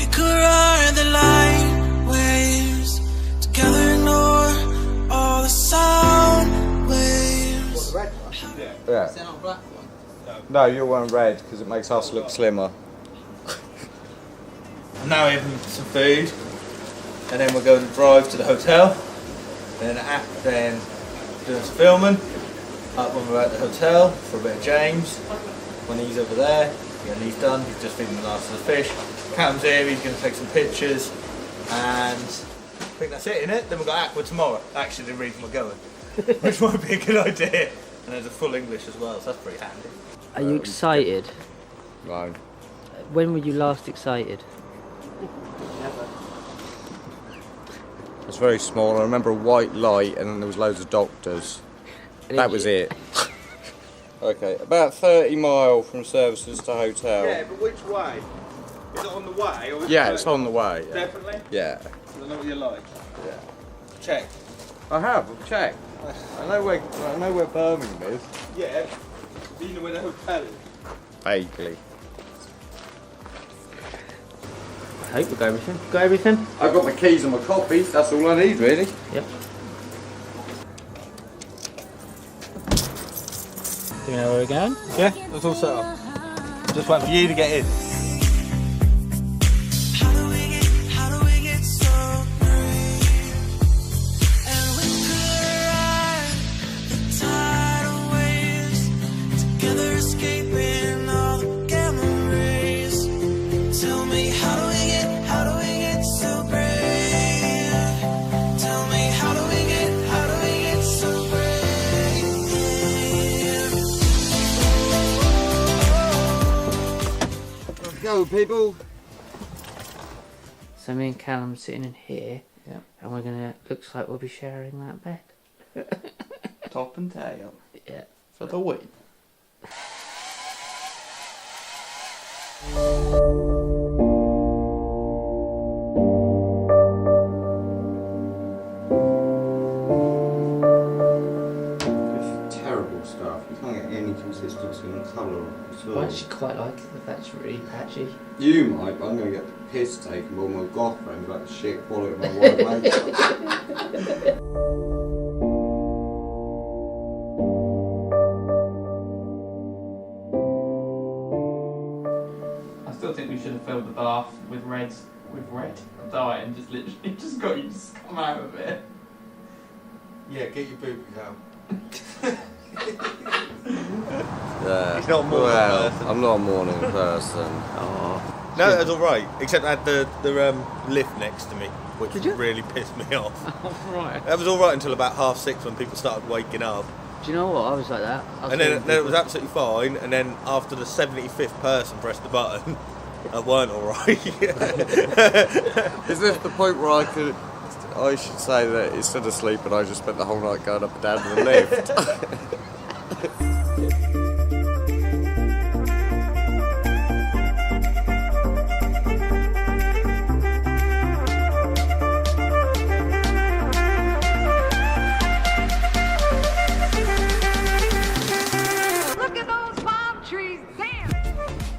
We could ride the light waves together, ignore all the sound waves. Red one? Yeah. Is there not a black one? No, you're wearing red because it makes us look slimmer. I'm now having some food, and then we're going to drive to the hotel, then doing some filming. Up when we're at the hotel for a bit of James. When he's over there, when he's done, he's just feeding the last of the fish. Cam's here, he's going to take some pictures, and I think that's it, innit? Then we've got Aqua tomorrow. Actually, the reason we're going, which might be a good idea. And there's a full English as well, so that's pretty handy. Are you excited? No. When were you last excited? Never. It's very small. I remember a white light and then there was loads of doctors. That was it. Okay, about 30 mile from services to hotel. Yeah, but which way? Is it on the way? Or is Yeah, it's on the way. Yeah. Definitely? Yeah. I know what you like. Yeah. Check. I've checked. I know where Birmingham is. Yeah. Do you know where the hotel is? Vaguely. I hope we got everything. Got everything? I've got my keys and my coffee. That's all I need, really. Yep. Do you know where we're going? Yeah, that's all set up. Just waiting for you to get in. How do we get so great? And we could ride the tidal waves together, escaping all the gamma rays. Tell me, how do we get so great? Tell me, how do we get so great? Go, people. So me and Callum are sitting in here, Yeah. and we're gonna. Looks like we'll be sharing that bed. Top and tail. Yeah. For the win. It's terrible stuff. You can't get any consistency in colour at all. I actually quite like it. If that's really patchy. You might, but I'm going to get the piss taken by all my goth friends about the shit quality of my white makeup. I still think we should have filled the bath with red dye and just literally just got you to come out of it. Yeah, get your booby out. Yeah. He's not a morning person. I'm not a morning person. Oh. No, that's alright. Except I had the lift next to me, which really pissed me off. Right. That was alright until about 6:30 when people started waking up. Do you know what? I was like that. And then it was absolutely fine, and then after the 75th person pressed the button, it weren't alright. Is this the point where I should say that instead of sleeping, I just spent the whole night going up and down to the lift?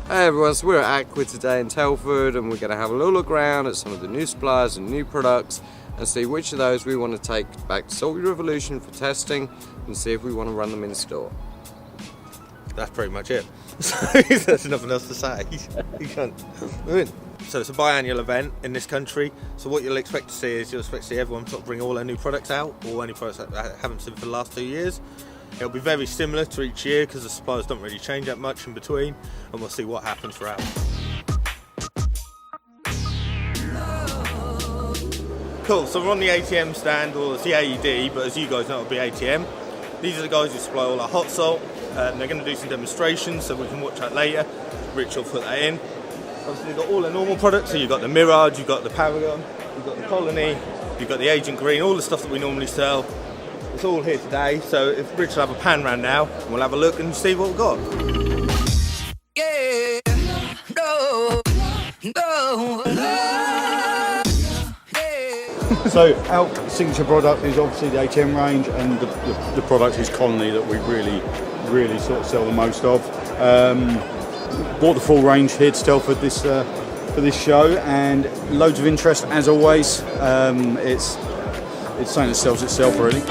Hey everyone, so we're at Aqua today in Telford and we're going to have a little look around at some of the new suppliers and new products and see which of those we want to take back to Salty Revolution for testing and see if we want to run them in store. That's pretty much it. So there's nothing else to say. You can't. So it's a biannual event in this country. So what you'll expect to see is you'll expect to see everyone sort of bring all their new products out, or any products that they haven't seen for the last 2 years. It'll be very similar to each year because the suppliers don't really change that much in between, and we'll see what happens throughout. Cool, so we're on the ATM stand, or it's the AED, but as you guys know it'll be ATM. These are the guys who supply all our hot salt. They're going to do some demonstrations so we can watch that later. Rich will put that in. Obviously you've got all the normal products, so you've got the Mirage, you've got the Paragon, you've got the Colony, you've got the Agent Green, all the stuff that we normally sell. It's all here today, so if Rich will have a pan round now, we'll have a look and see what we've got. Yeah, no, no, yeah. So our signature product is obviously the ATM range, and the product is Colony that we really sort of sell the most of. Bought the full range here to Telford this for this show, and loads of interest as always. It's something that sells itself really.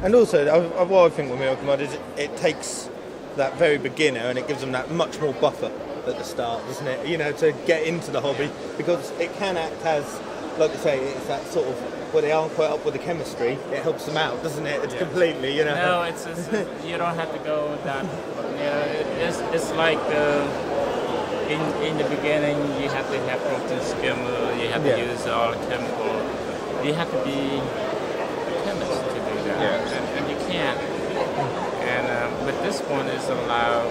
And also, what I think with Miracle Mud is it takes that very beginner and it gives them that much more buffer at the start, doesn't it? You know, to get into the hobby, because it can act as, like you say, it's that sort of, where they aren't quite up with the chemistry, it helps them out, doesn't it? It's completely, you know. No, it's you don't have to go that. You know, it's like in the beginning you have to have protein skimmer, you have to use all the chemical. You have to be a chemist to do that, and you can't. And but this one is allow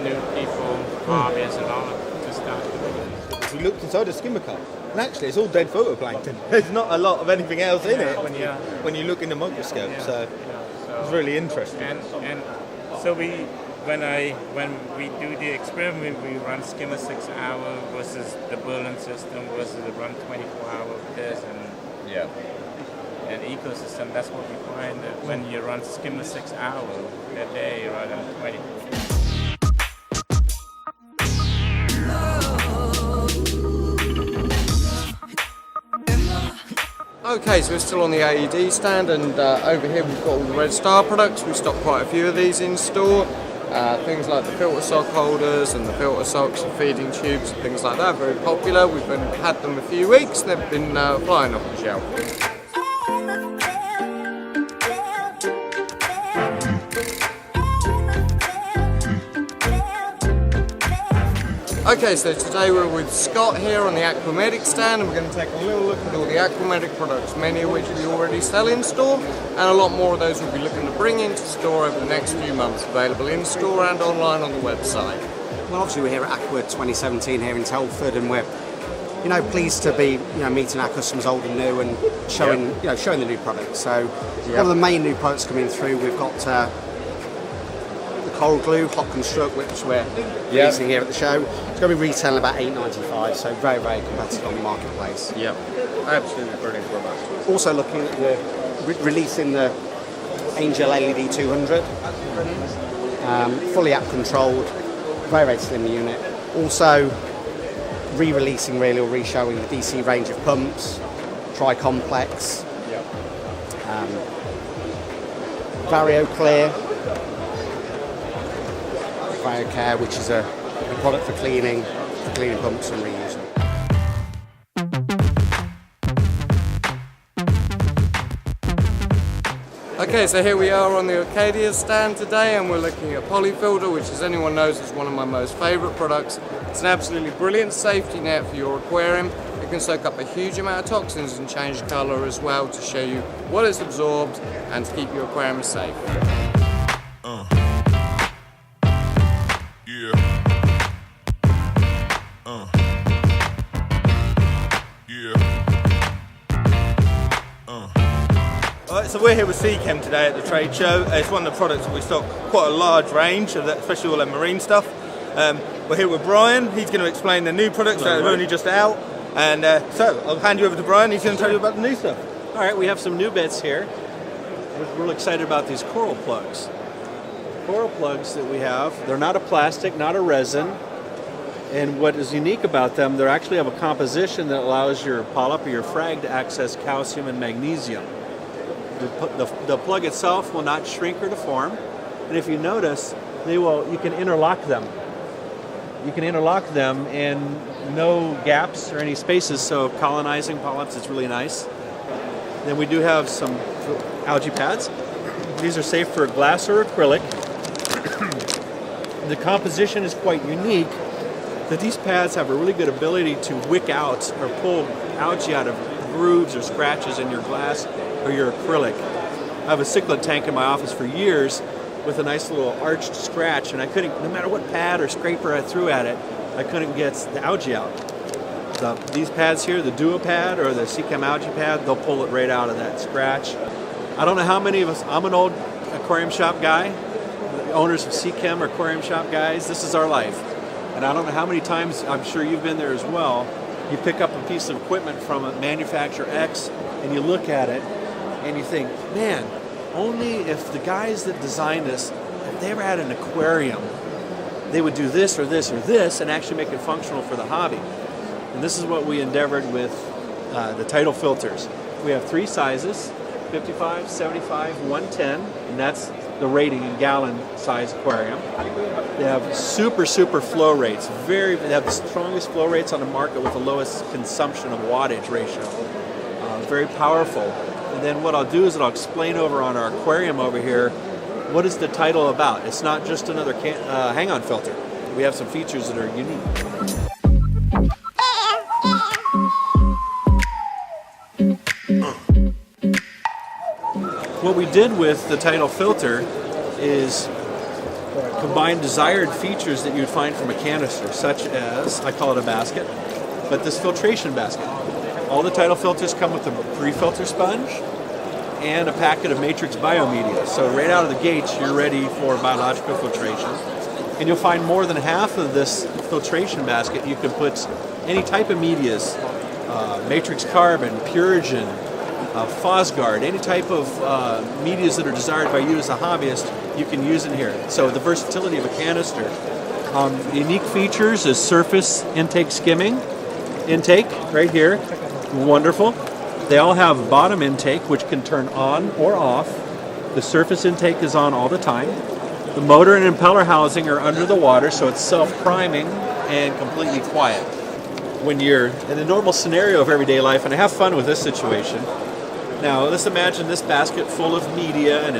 new people, hobbyists, and all to start doing it. We looked inside a skimmer cup, and actually it's all dead phytoplankton. There's not a lot of anything else in it when you look in the microscope. So it's really interesting. And so when we do the experiment, we run skimmer 6 hours versus the Berlin system versus the run 24 hours with this and ecosystem. That's what we find, that when you run skimmer 6 hours a day rather than 24. Okay, so we're still on the AED stand, and over here we've got all the Red Star products. We've stocked quite a few of these in store. Things like the filter sock holders and the filter socks and feeding tubes and things like that, very popular. We've had them a few weeks, they've been flying off the shelf. Okay, so today we're with Scott here on the Aqua stand, and we're going to take a little look at all the Aqua products, many of which we already sell in store, and a lot more of those we'll be looking to bring into store over the next few months, available in store and online on the website. Well, obviously we're here at Aqua 2017 here in Telford, and we're pleased to be meeting our customers old and new and showing showing the new products. So one of the main new products coming through, we've got the Coral Glue Hot Construct, which we're releasing here at the show. It's going to be retailing about $8.95, so very, very competitive on the marketplace. Yep, absolutely brilliant product. Also looking at releasing the Angel LED 200, fully app controlled, very, very slim unit. Also re-releasing really, or re-showing the DC range of pumps, Tri-Complex, Vario Clear, Care, which is a product for cleaning pumps and reusing. Okay, so here we are on the Arcadia stand today, and we're looking at Polyfilter, which, as anyone knows, is one of my most favourite products. It's an absolutely brilliant safety net for your aquarium. It can soak up a huge amount of toxins and change colour as well to show you what it's absorbed and to keep your aquarium safe. So we're here with Seachem today at the trade show. It's one of the products that we stock quite a large range of, especially all the marine stuff. We're here with Brian. He's going to explain the new products that are only just out. And so I'll hand you over to Brian. He's going to tell you about the new stuff. All right, we have some new bits here. We're real excited about these coral plugs. Coral plugs that we have, they're not a plastic, not a resin. And what is unique about them, they actually have a composition that allows your polyp or your frag to access calcium and magnesium. The plug itself will not shrink or deform, and if you notice, you can interlock them. You can interlock them and no gaps or any spaces, so colonizing polyps is really nice. Then we do have some algae pads. These are safe for glass or acrylic. The composition is quite unique, that these pads have a really good ability to wick out or pull algae out of grooves or scratches in your glass or your acrylic. I have a cichlid tank in my office for years with a nice little arched scratch, and I couldn't, no matter what pad or scraper I threw at it, I couldn't get the algae out. These pads here, the Duo pad or the Seachem algae pad, they'll pull it right out of that scratch. I don't know how many of us, I'm an old aquarium shop guy. The owners of Seachem are aquarium shop guys. This is our life. And I don't know how many times, I'm sure you've been there as well, you pick up a piece of equipment from a manufacturer X and you look at it and you think, man, only if the guys that designed this, if they ever had an aquarium, they would do this or this or this and actually make it functional for the hobby. And this is what we endeavored with the tidal filters. We have 3 sizes, 55, 75, 110, and that's the rating in gallon size aquarium. They have super flow rates. They have the strongest flow rates on the market with the lowest consumption of wattage ratio. Very powerful. And then what I'll do is I'll explain over on our aquarium over here, what is the tidal about? It's not just another hang-on filter. We have some features that are unique. What we did with the tidal filter is combine desired features that you'd find from a canister, such as, I call it a basket, but this filtration basket. All the tidal filters come with a pre-filter sponge and a packet of matrix biomedia. So right out of the gates, you're ready for biological filtration. And you'll find more than half of this filtration basket, you can put any type of medias, matrix carbon, Purigen, Fosguard, any type of medias that are desired by you as a hobbyist, you can use in here. So the versatility of a canister. Unique features is surface intake skimming. Intake right here, wonderful. They all have bottom intake, which can turn on or off. The surface intake is on all the time. The motor and impeller housing are under the water, so it's self-priming and completely quiet. When you're in a normal scenario of everyday life, and I have fun with this situation. Now, let's imagine this basket full of media, and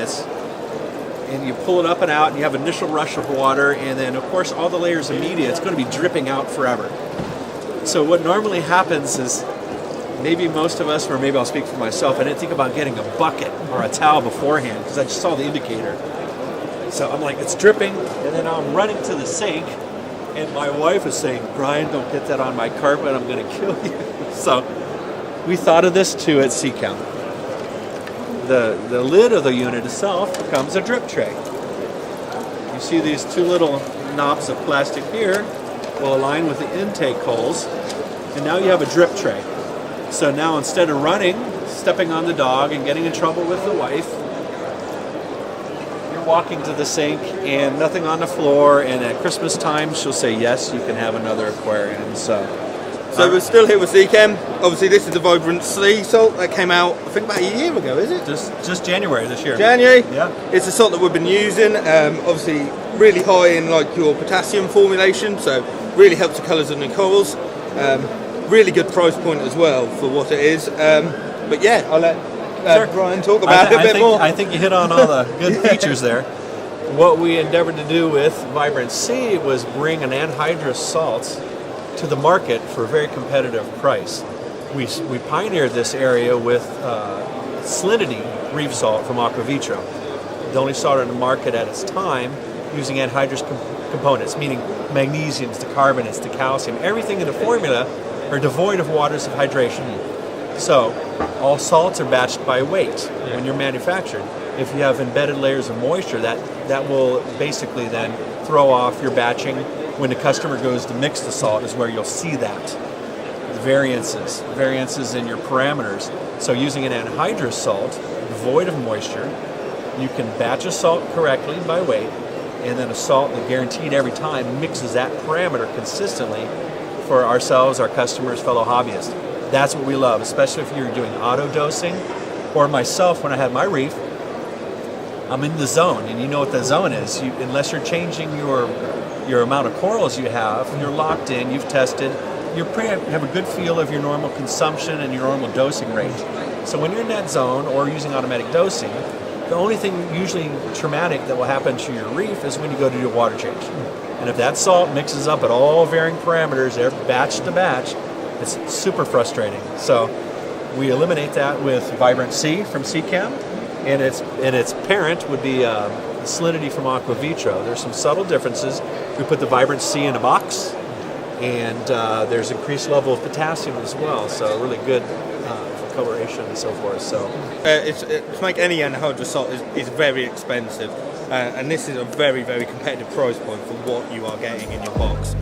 you pull it up and out, and you have an initial rush of water, and then, of course, all the layers of media, it's going to be dripping out forever. So what normally happens is, maybe most of us, or maybe I'll speak for myself, I didn't think about getting a bucket or a towel beforehand, because I just saw the indicator. So I'm like, it's dripping, and then I'm running to the sink, and my wife is saying, Brian, don't get that on my carpet, I'm going to kill you. So we thought of this too at Seachem. The lid of the unit itself becomes a drip tray. You see these 2 little knobs of plastic here will align with the intake holes, and now you have a drip tray. So now instead of running, stepping on the dog and getting in trouble with the wife, you're walking to the sink and nothing on the floor, and at Christmas time she'll say, yes, you can have another aquarium. So we're still here with Seachem. Obviously this is the Vibrant Sea salt that came out, I think about a year ago, is it? Just January this year. January? Yeah. It's a salt that we've been using, obviously really high in like your potassium formulation, so really helps the colours of the corals. Really good price point as well for what it is. But yeah, I'll let Brian talk about it a bit more. I think you hit on all the good features there. What we endeavored to do with Vibrant Sea was bring an anhydrous salt to the market for a very competitive price. We pioneered this area with salinity reef salt from Aqua. The only salt on the market at its time using anhydrous components, meaning magnesiums, the carbonates, the calcium, everything in the formula are devoid of waters of hydration. So all salts are batched by weight when you're manufactured. If you have embedded layers of moisture, that will basically then throw off your batching. When the customer goes to mix the salt is where you'll see that. The variances in your parameters. So using an anhydrous salt, devoid of moisture, you can batch a salt correctly by weight, and then a salt that guaranteed every time mixes that parameter consistently for ourselves, our customers, fellow hobbyists. That's what we love, especially if you're doing auto dosing, or myself when I have my reef, I'm in the zone, and you know what the zone is. Unless you're changing your amount of corals you have, you're locked in, you've tested, you have a good feel of your normal consumption and your normal dosing rate. So when you're in that zone or using automatic dosing, the only thing usually traumatic that will happen to your reef is when you go to do a water change. And if that salt mixes up at all varying parameters, batch to batch, it's super frustrating. So we eliminate that with Vibrant Sea from Seachem, and its parent would be salinity from Aqua. There's some subtle differences. We put the Vibrant Sea in a box, and there's increased level of potassium as well, so really good for coloration and so forth. So to make any anhydrous salt is very expensive, and this is a very, very competitive price point for what you are getting in your box.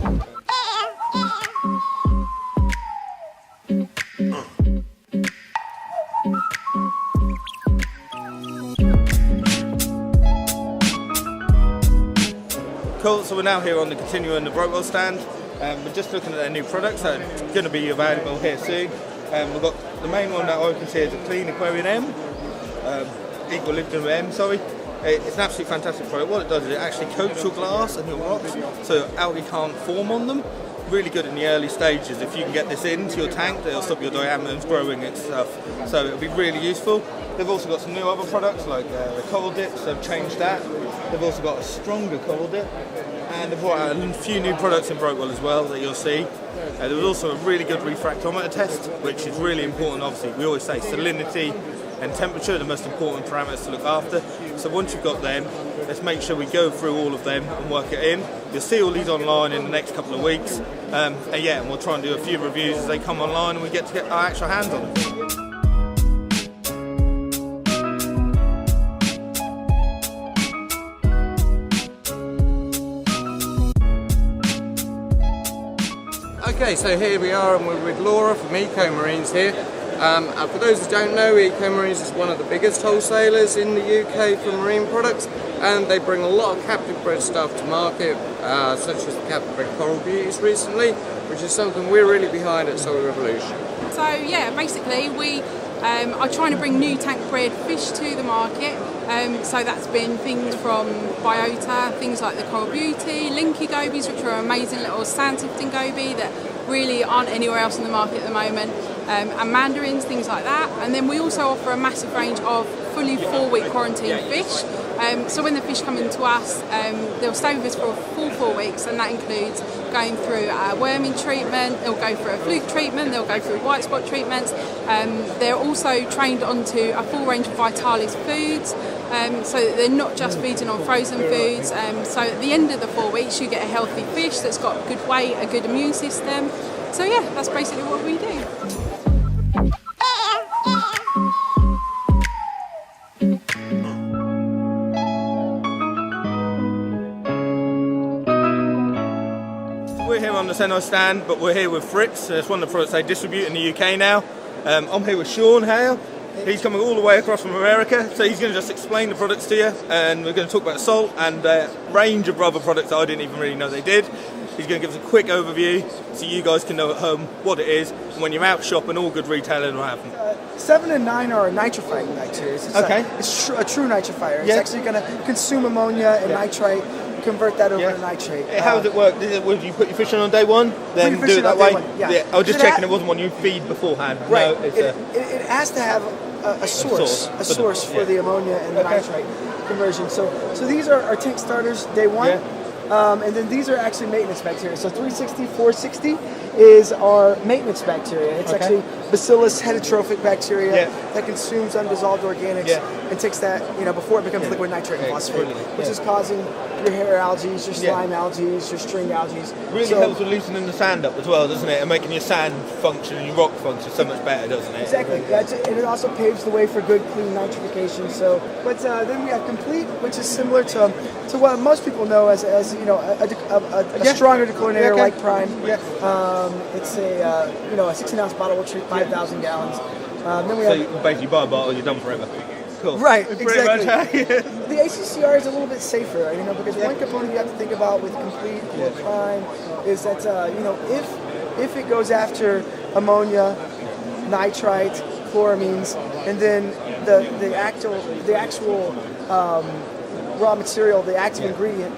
Cool, so we're now here on the continuing the Brockwell stand. We're just looking at their new products that are going to be available here soon. We've got the main one that I can see is a Clean Aquarium M, Equilibrium M, sorry. It's an absolutely fantastic product. What it does is it actually coats your glass and your rocks so algae can't form on them. Really good in the early stages. If you can get this into your tank, it'll stop your diamonds growing and stuff. So it'll be really useful. They've also got some new other products like the coral dips. They've changed that. They've also got a stronger coral dip. And they've brought out a few new products in Brockwell as well that you'll see. There was also a really good refractometer test, which is really important. Obviously, we always say salinity and temperature are the most important parameters to look after. So once you've got them, let's make sure we go through all of them and work it in. You'll see all these online in the next couple of weeks. And we'll try and do a few reviews as they come online and we get to get our actual hands on them. Okay, so here we are and we're with Laura from Eco Marines here. And for those who don't know, Eco Marines is one of the biggest wholesalers in the UK for marine products, and they bring a lot of captive bred stuff to market, such as the captive bred coral beauties recently, which is something we're really behind at Solar Revolution. So yeah, basically we are trying to bring new tank bred fish to the market. So that's been things from biota, things like the coral beauty, linky gobies, which are amazing little sand sifting goby that really aren't anywhere else in the market at the moment, and mandarins, things like that. And then we also offer a massive range of fully 4-week quarantine fish. So when the fish come into us, they'll stay with us for a full 4 weeks, and that includes going through a worming treatment, they'll go through a fluke treatment, they'll go through white spot treatments. They're also trained onto a full range of Vitalis foods, so that they're not just feeding on frozen foods. So at the end of the 4 weeks you get a healthy fish that's got good weight, a good immune system. So yeah, that's basically what we do. We're here on the Senno stand, but we're here with Fritz. It's one of the products they distribute in the UK now. I'm here with Sean Hale. He's coming all the way across from America, so he's going to just explain the products to you, and we're going to talk about salt and a range of other products that I didn't even really know they did. He's going to give us a quick overview so you guys can know at home what it is, and when you're out shopping, all good retailing will happen. 7 and 9 are nitrifying bacteria. It's a true nitrifier. It's actually going to consume ammonia and nitrite, convert that over to nitrate. How does it work? Would you put your fish on day one, then do it that way? I was just checking it wasn't one you feed beforehand. Right. No, it has to have a source for the ammonia and the nitrite conversion. So these are our tank starters day one. And then these are actually maintenance bacteria. So 360, 460 is our maintenance bacteria. It's actually Bacillus heterotrophic bacteria that consumes undissolved organics and takes that, before it becomes liquid nitrate and phosphate, which is causing your hair algae, your slime algae, your string algae. Really helps with loosening the sand up as well, doesn't it? And making your sand function and your rock function so much better, doesn't it? Exactly. And it also paves the way for good, clean nitrification. So, but then we have Complete, which is similar to what most people know as a stronger dechlorinator like Prime. It's a 16-ounce bottle will treat 5,000 gallons. Then we you basically buy a bottle, you're done forever. Cool. Right, exactly. The ACCR is a little bit safer, because one component you have to think about with Complete or Prime is that if it goes after ammonia, nitrite, chloramines, and then the actual raw material, the active ingredient,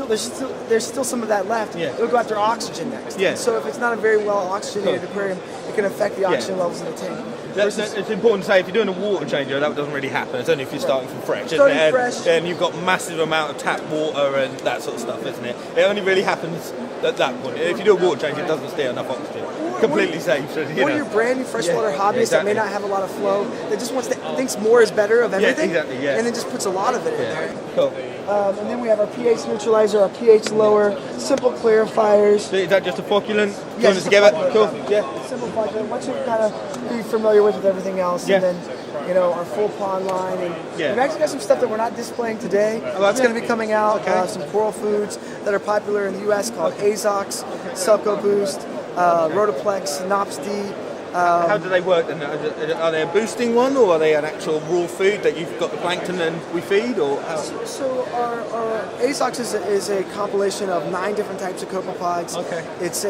there's still some of that left. It'll go after oxygen next. So if it's not a very well oxygenated aquarium, it can affect the oxygen levels in the tank. It's important to say, if you're doing a water changeover, that doesn't really happen. It's only if you're starting from fresh, Then you've got massive amount of tap water and that sort of stuff, isn't it? It only really happens at that point. If you do a water change, it doesn't steal enough oxygen. Completely safe. So, or you're brand new freshwater hobbyist that may not have a lot of flow, that just thinks more is better of everything, and then just puts a lot of it in there. Cool. And then we have our pH neutralizer, our pH lower, simple clarifiers. So is that just a flocculant? Join it together? Cool. Simple flocculant. Once you kind of be familiar with everything else, and then our full pond line, and we've actually got some stuff that we're not displaying today. That's going to be coming out. Some coral foods that are popular in the U.S. called Azox, Sulco Boost, Rotoplex, Nops D, How do they work then? Are they a boosting one, or are they an actual raw food that you've got the plankton and we feed, or how? So our ASOX is a compilation of 9 different types of copepods. Okay. It's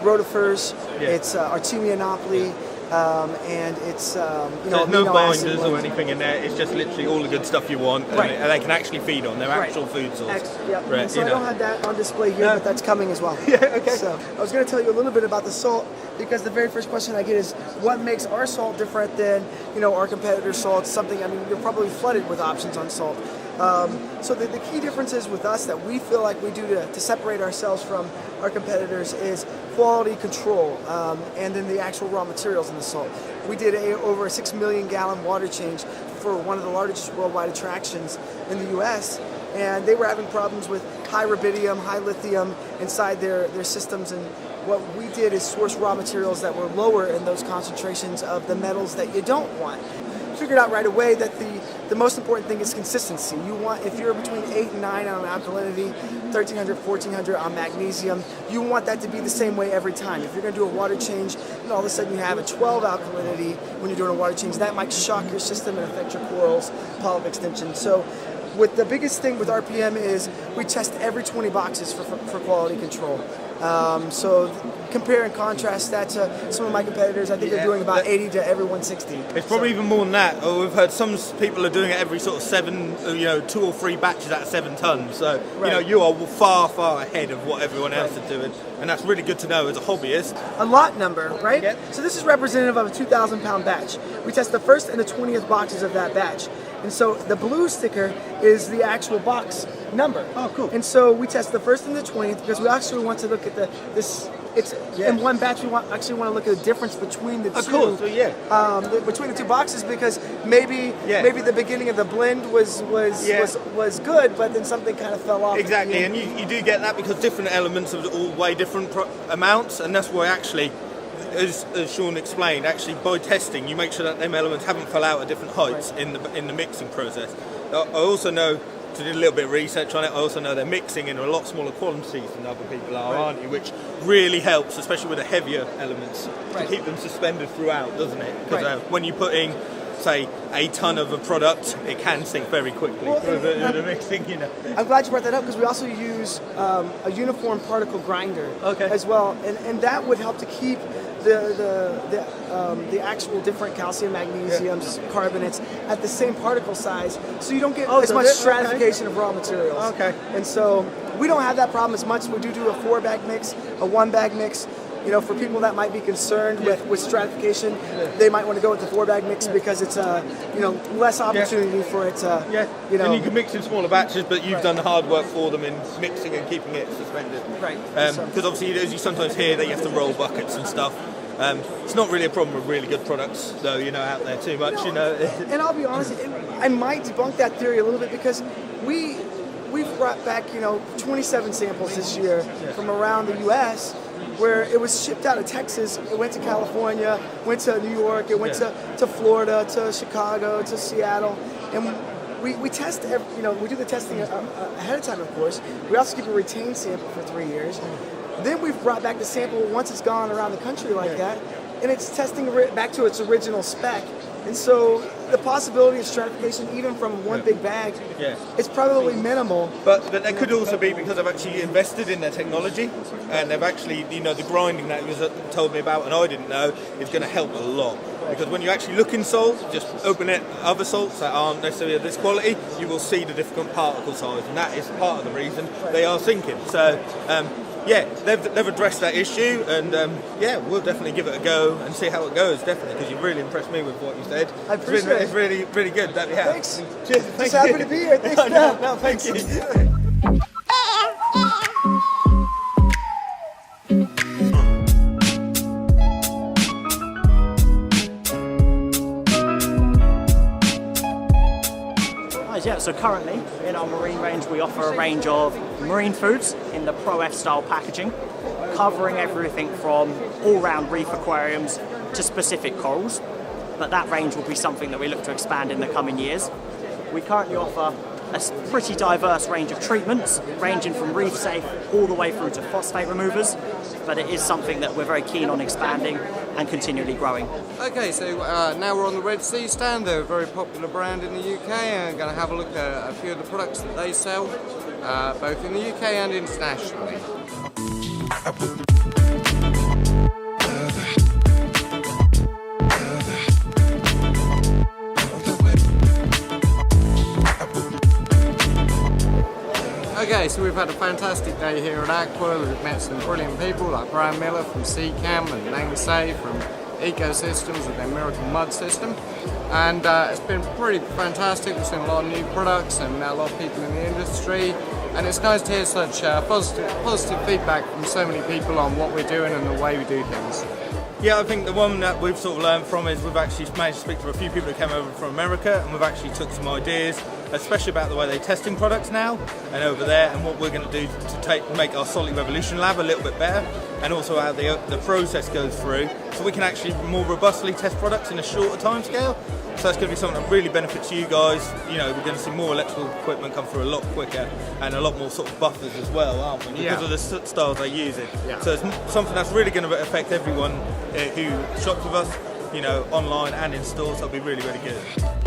rotifers, it's Artemia napoli, and it's So there's no amino acid binders or blends. anything in there. It's just literally all the good stuff you want, and, Right. and they can actually feed on. They're actual food source. Yeah. Right, And so you I know. don't have that on display here, but that's coming as well. Yeah, okay. So I was going to tell you a little bit about the salt, because the very first question I get is what makes our salt different than our competitors' salt. Something, I mean, you're probably flooded with options on salt. So the key differences with us that we feel like we do to separate ourselves from our competitors is quality control, and then the actual raw materials in the salt. We did over a 6 million gallon water change for one of the largest worldwide attractions in the U.S., and they were having problems with high rubidium, high lithium inside their systems, and what we did is source raw materials that were lower in those concentrations of the metals that you don't want. Figured out right away that the most important thing is consistency. You want, if you're between 8 and 9 on alkalinity, 1300, 1400 on magnesium, you want that to be the same way every time. If you're going to do a water change and all of a sudden you have a 12 alkalinity when you're doing a water change, that might shock your system and affect your corals, polyp extension. So the biggest thing with RPM is we test every 20 boxes for quality control. So compare and contrast that to some of my competitors. I think they're doing about 80 to every 160. It's probably even more than that. Oh, we've heard some people are doing it every sort of 7, 2 or 3 batches out of 7 tons. So you are far, far ahead of what everyone else is doing, and that's really good to know as a hobbyist. A lot number, right? Yep. So this is representative of a 2,000 pound batch. We test the first and the 20th boxes of that batch. And so the blue sticker is the actual box number. Oh, cool. And so we test the first and the 20th because we actually want to look at in one batch we want to look at the difference between the two. Of course, well, yeah. Between the two boxes, because maybe the beginning of the blend was good, but then something kind of fell off. Exactly, and you do get that because different elements of all weigh different amounts, and that's why actually, as Sean explained, actually by testing you make sure that them elements haven't fell out at different heights in the mixing process. I also know, to do a little bit of research on it, I also know they're mixing in a lot smaller quantities than other people are, aren't you? Which really helps, especially with the heavier elements, to keep them suspended throughout, doesn't it? Because when you put in, say, a ton of a product, it can sink very quickly. The mixing, I'm glad you brought that up because we also use a uniform particle grinder as well, and that would help to keep the actual different calcium, magnesiums, carbonates at the same particle size, so you don't get as much stratification of raw materials. And so we don't have that problem as much. We do a 4-bag mix, a 1-bag mix. For people that might be concerned with stratification, they might want to go with the 4-bag mix because it's less opportunity for it to and you can mix in smaller batches, but you've done the hard work for them in mixing and keeping it suspended. Right. Because obviously, as you sometimes hear, that you have to roll buckets and stuff. It's not really a problem with really good products, though, out there too much, And I'll be honest, I might debunk that theory a little bit because we've brought back 27 samples this year from around the U.S. where it was shipped out of Texas, it went to California, went to New York, it went to Florida, to Chicago, to Seattle, and we test, we do the testing ahead of time, of course. We also keep a retained sample for 3 years. Then we've brought back the sample once it's gone around the country like that, and it's testing back to its original spec. And so the possibility of stratification, even from one big bag, is probably minimal. But that could also be because I've actually invested in their technology, and they've actually, the grinding that he was told me about, and I didn't know, is going to help a lot. Because when you actually look in salt, just open it, other salts that aren't necessarily of this quality, you will see the different particle size, and that is part of the reason they are sinking. So, they've addressed that issue, and we'll definitely give it a go and see how it goes, definitely, because you've really impressed me with what you said. I appreciate it. It's really, really good that we have. Thanks. Cheers. Just happy to be here. Thanks. No, thank you. So currently in our marine range we offer a range of marine foods in the Pro F style packaging, covering everything from all-round reef aquariums to specific corals, but that range will be something that we look to expand in the coming years. We currently offer a pretty diverse range of treatments, ranging from reef safe all the way through to phosphate removers, but it is something that we're very keen on expanding and continually growing. Okay, so now we're on the Red Sea stand. They're a very popular brand in the UK, and I'm going to have a look at a few of the products that they sell, both in the UK and internationally. Okay, so we've had a fantastic day here at Aqua. We've met some brilliant people like Brian Miller from Seacam and Nangsay from Ecosystems with their Miracle Mud system. And it's been pretty fantastic. We've seen a lot of new products and met a lot of people in the industry. And it's nice to hear such positive feedback from so many people on what we're doing and the way we do things. Yeah, I think the one that we've sort of learned from is we've actually managed to speak to a few people that came over from America, and we've actually took some ideas, especially about the way they're testing products now and over there, and what we're going to do to make our Solid Revolution lab a little bit better, and also how the process goes through, so we can actually more robustly test products in a shorter time scale. So that's going to be something that really benefits you guys. You know, we're going to see more electrical equipment come through a lot quicker and a lot more sort of buffers as well, aren't we? Because of the styles they use it. Yeah. So it's something that's really going to affect everyone who shops with us, you know, online and in stores. That'll be really, really good.